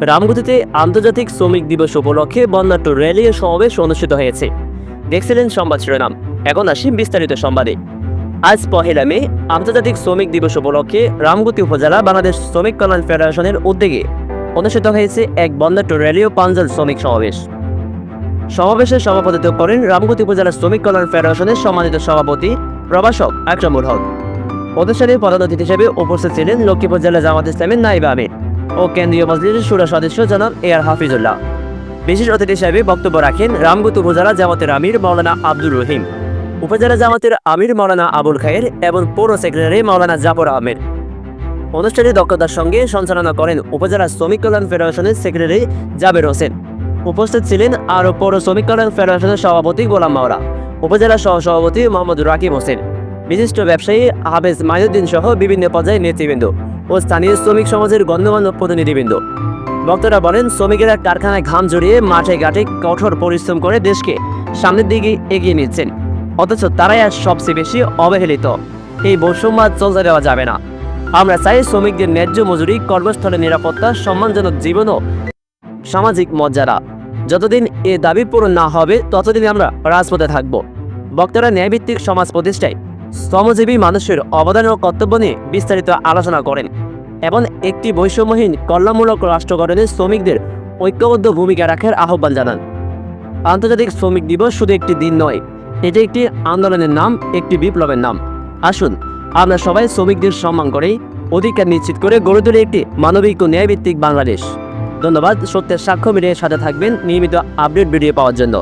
রামগতিতে আন্তর্জাতিক শ্রমিক দিবস উপলক্ষে বর্ণাঢ্য র্যালি ও সমাবেশ অনুষ্ঠিত হয়েছে। দেখছিলেন সংবাদ শিরোনাম, এখন আসি বিস্তারিত সংবাদে। আজ 1 মে আন্তর্জাতিক শ্রমিক দিবস উপলক্ষে রামগতি উপজেলা বাংলাদেশ শ্রমিক কল্যাণ ফেডারেশনের উদ্যোগে অনুষ্ঠিত হয়েছে এক বর্ণাঢ্য র্যালি ও প্রাঞ্জল শ্রমিক সমাবেশ। সমাবেশে সভাপতিত্ব করেন রামগতি উপজেলা শ্রমিক কল্যাণ ফেডারেশনের সম্মানিত সভাপতি প্রভাষক আকরামুল হক। অনুষ্ঠানে প্রধান অতিথি হিসেবে উপস্থিত ছিলেন লক্ষ্মীপুর জেলা জামাত ইসলামের নায়েব আমির ও কেন্দ্রীয় মজলিসের শুরা সদস্য জনাব এআর হাফিজুল্লাহ। বিশেষ অতিথি হিসেবে বক্তব্য রাখেন রামগতি উপজেলা জামাতের আমির মাওলানা আব্দুর রহিম, উপজেলা জামাতের আমির মাওলানা আবুল খায়ের এবং পৌর সেক্রেটারি মাওলানা জাফর আহমেদ। অনুষ্ঠানে দক্ষতার সঙ্গে সঞ্চালনা করেন উপজেলা শ্রমিক কল্যাণ ফেডারেশনের সেক্রেটারি জাবের হোসেন। উপস্থিত ছিলেন আরও পৌর শ্রমিক কল্যাণ ফেডারেশনের সভাপতি গোলাম মাওলা, উপজেলা সহসভাপতি মোহাম্মদ রাকিব হোসেন, বিশিষ্ট ব্যবসায়ী হাফেজ মাইনুদ্দিন সহ বিভিন্ন পর্যায়ের নেতৃবৃন্দ ও স্থানীয় শ্রমিক সমাজের গণ্যমান্য প্রতিনিধিবৃন্দ। বক্তারা বলেন, শ্রমিকেরা কারখানায় ঘাম জড়িয়ে মাঠে ঘাটে কঠোর পরিশ্রম করে দেশকে সামনের দিকে এগিয়ে নিচ্ছেন, অথচ তারাই আজ সবচেয়ে বেশি অবহেলিত। এই বৈষম্য চলতে দেওয়া যাবে না। আমরা চাই শ্রমিকদের ন্যায্য মজুরি, কর্মস্থলের নিরাপত্তা, সম্মানজনক জীবন ও সামাজিক মর্যাদা। যতদিন এ দাবি পূরণ না হবে ততদিন আমরা রাজপথে থাকব। বক্তারা ন্যায়ভিত্তিক সমাজ প্রতিষ্ঠায় শ্রমজীবী মানুষের অবদান ও কর্তব্য নিয়ে বিস্তারিত আলোচনা করেন এবং একটি বৈষম্যহীন কল্যাণমূলক রাষ্ট্র গঠনে শ্রমিকদের ঐক্যবদ্ধ ভূমিকা রাখার আহ্বান জানান। আন্তর্জাতিক শ্রমিক দিবস শুধু একটি দিন নয়, এটি একটি আন্দোলনের নাম, একটি বিপ্লবের নাম। আসুন আমরা সবাই শ্রমিকদের সম্মান করে অধিকার নিশ্চিত করে গড়ে তুলে একটি মানবিক ও ন্যায়ভিত্তিক বাংলাদেশ। ধন্যবাদ। সত্যের সাক্ষ্য মিডিয়ার সাথে থাকবেন নিয়মিত আপডেট ভিডিও পাওয়ার জন্য।